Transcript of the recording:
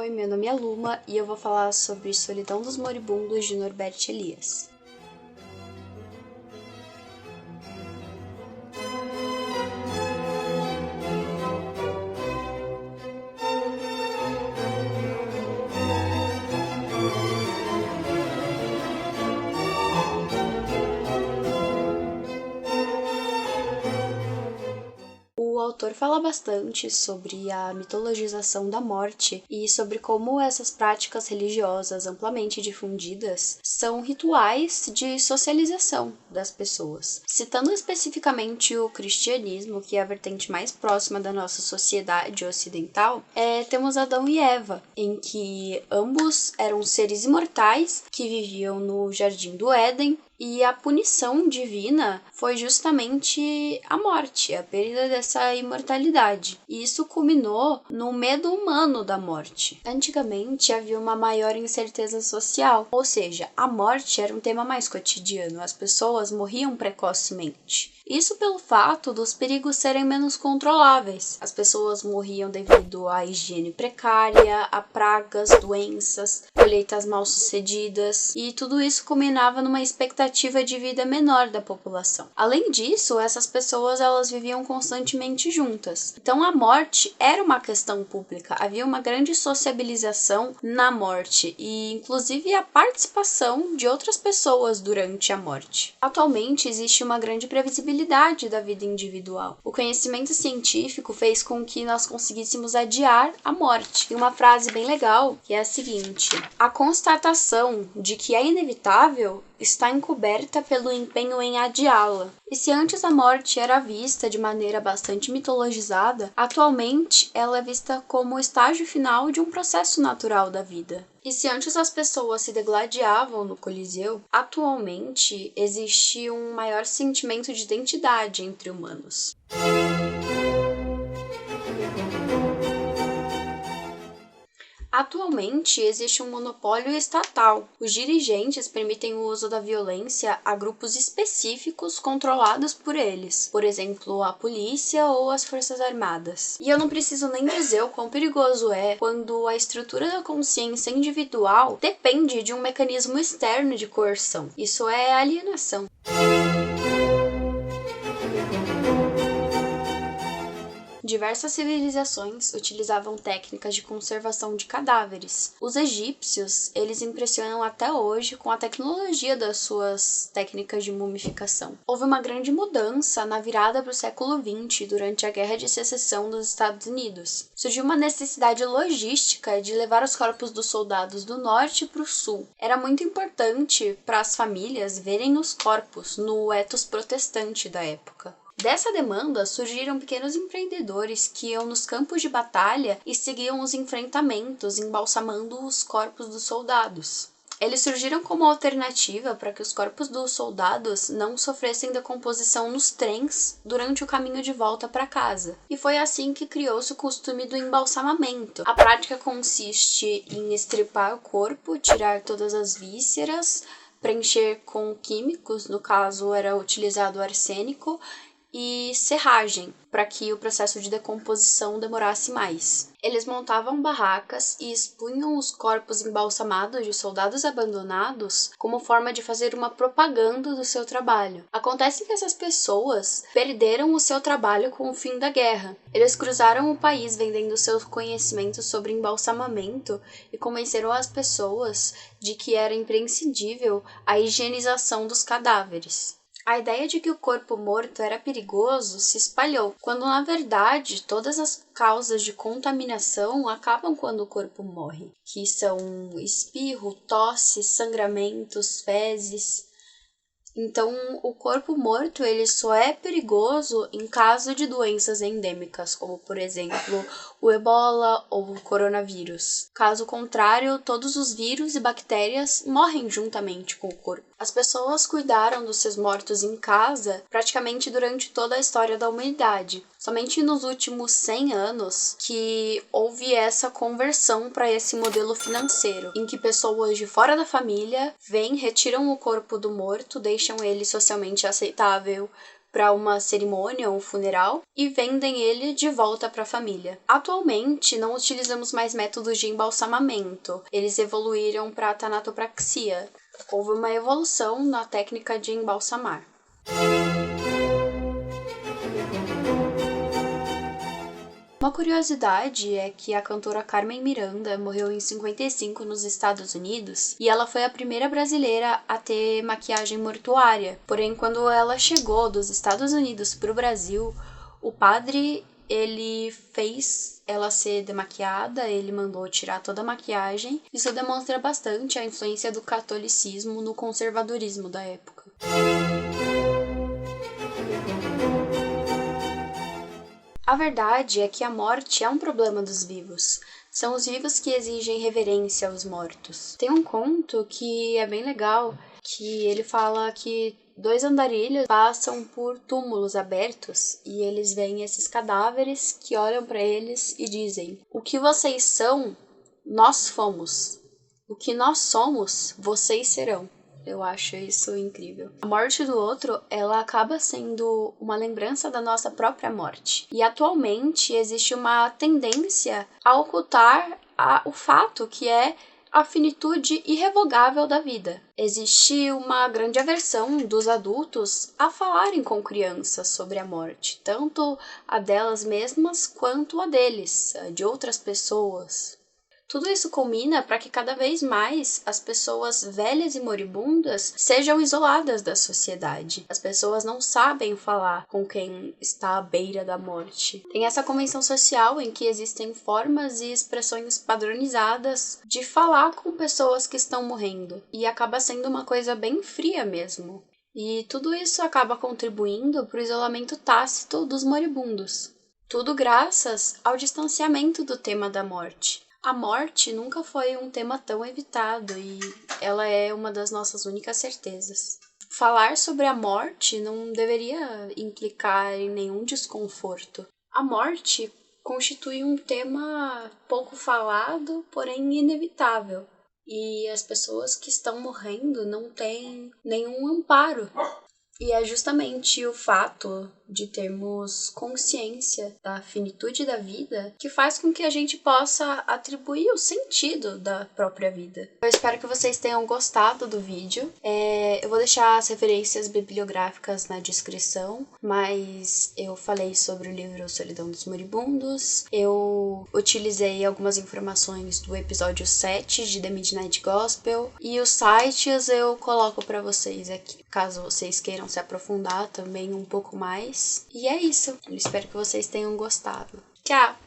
Oi, meu nome é Luma e eu vou falar sobre Solidão dos Moribundos de Norbert Elias. O autor fala bastante sobre a mitologização da morte e sobre como essas práticas religiosas amplamente difundidas são rituais de socialização das pessoas. Citando especificamente o cristianismo, que é a vertente mais próxima da nossa sociedade ocidental, temos Adão e Eva, em que ambos eram seres imortais que viviam no Jardim do Éden. E a punição divina foi justamente a morte, a perda dessa imortalidade. E isso culminou no medo humano da morte. Antigamente havia uma maior incerteza social, ou seja, a morte era um tema mais cotidiano, as pessoas morriam precocemente. Isso pelo fato dos perigos serem menos controláveis. As pessoas morriam devido à higiene precária, a pragas, doenças, colheitas mal sucedidas, e tudo isso culminava numa expectativa de vida menor da população. Além disso, essas pessoas elas viviam constantemente juntas. Então a morte era uma questão pública, havia uma grande sociabilização na morte e inclusive a participação de outras pessoas durante a morte. Atualmente existe uma grande previsibilidade da vida individual. O conhecimento científico fez com que nós conseguíssemos adiar a morte. E uma frase bem legal que é a seguinte: a constatação de que é inevitável está encoberta pelo empenho em adiá-la. E se antes a morte era vista de maneira bastante mitologizada, atualmente ela é vista como o estágio final de um processo natural da vida. E se antes as pessoas se degladiavam no Coliseu, atualmente existe um maior sentimento de identidade entre humanos. Atualmente, existe um monopólio estatal. Os dirigentes permitem o uso da violência a grupos específicos controlados por eles, por exemplo, a polícia ou as forças armadas. E eu não preciso nem dizer o quão perigoso é quando a estrutura da consciência individual depende de um mecanismo externo de coerção. Isso é alienação. Diversas civilizações utilizavam técnicas de conservação de cadáveres. Os egípcios, eles impressionam até hoje com a tecnologia das suas técnicas de mumificação. Houve uma grande mudança na virada para o século XX, durante a Guerra de Secessão dos Estados Unidos. Surgiu uma necessidade logística de levar os corpos dos soldados do norte para o sul. Era muito importante para as famílias verem os corpos no ethos protestante da época. Dessa demanda surgiram pequenos empreendedores que iam nos campos de batalha e seguiam os enfrentamentos, embalsamando os corpos dos soldados. Eles surgiram como alternativa para que os corpos dos soldados não sofressem decomposição nos trens durante o caminho de volta para casa. E foi assim que criou-se o costume do embalsamamento. A prática consiste em estripar o corpo, tirar todas as vísceras, preencher com químicos, no caso era utilizado arsênico, e serragem, para que o processo de decomposição demorasse mais. Eles montavam barracas e expunham os corpos embalsamados de soldados abandonados como forma de fazer uma propaganda do seu trabalho. Acontece que essas pessoas perderam o seu trabalho com o fim da guerra. Eles cruzaram o país vendendo seus conhecimentos sobre embalsamamento e convenceram as pessoas de que era imprescindível a higienização dos cadáveres. A ideia de que o corpo morto era perigoso se espalhou, quando na verdade todas as causas de contaminação acabam quando o corpo morre, que são espirro, tosse, sangramentos, fezes. Então, o corpo morto ele só é perigoso em caso de doenças endêmicas, como, por exemplo, o ebola ou o coronavírus. Caso contrário, todos os vírus e bactérias morrem juntamente com o corpo. As pessoas cuidaram dos seus mortos em casa praticamente durante toda a história da humanidade. Somente nos últimos 100 anos que houve essa conversão para esse modelo financeiro, em que pessoas de fora da família vêm, retiram o corpo do morto, deixam ele socialmente aceitável para uma cerimônia ou funeral e vendem ele de volta para a família. Atualmente, não utilizamos mais métodos de embalsamamento, eles evoluíram para a tanatopraxia. Houve uma evolução na técnica de embalsamar. Uma curiosidade é que a cantora Carmen Miranda morreu em 55 nos Estados Unidos e ela foi a primeira brasileira a ter maquiagem mortuária. Porém, quando ela chegou dos Estados Unidos para o Brasil, o padre ele fez ela ser demaquiada, ele mandou tirar toda a maquiagem. Isso demonstra bastante a influência do catolicismo no conservadorismo da época. A verdade é que a morte é um problema dos vivos. São os vivos que exigem reverência aos mortos. Tem um conto que é bem legal, que ele fala que 2 andarilhos passam por túmulos abertos e eles veem esses cadáveres que olham para eles e dizem: "O que vocês são, nós fomos. O que nós somos, vocês serão." Eu acho isso incrível. A morte do outro, ela acaba sendo uma lembrança da nossa própria morte. E atualmente existe uma tendência a ocultar o fato que é a finitude irrevogável da vida. Existe uma grande aversão dos adultos a falarem com crianças sobre a morte, tanto a delas mesmas quanto a deles, de outras pessoas. Tudo isso culmina para que cada vez mais as pessoas velhas e moribundas sejam isoladas da sociedade. As pessoas não sabem falar com quem está à beira da morte. Tem essa convenção social em que existem formas e expressões padronizadas de falar com pessoas que estão morrendo. E acaba sendo uma coisa bem fria mesmo. E tudo isso acaba contribuindo para o isolamento tácito dos moribundos. Tudo graças ao distanciamento do tema da morte. A morte nunca foi um tema tão evitado e ela é uma das nossas únicas certezas. Falar sobre a morte não deveria implicar em nenhum desconforto. A morte constitui um tema pouco falado, porém inevitável. E as pessoas que estão morrendo não têm nenhum amparo. E é justamente o fato de termos consciência da finitude da vida que faz com que a gente possa atribuir o sentido da própria vida. Eu espero que vocês tenham gostado do vídeo. Eu vou deixar as referências bibliográficas na descrição, mas eu falei sobre o livro Solidão dos Moribundos. Eu utilizei algumas informações do episódio 7 de The Midnight Gospel e os sites eu coloco para vocês aqui, caso vocês queiram se aprofundar também um pouco mais. E é isso. Eu espero que vocês tenham gostado. Tchau!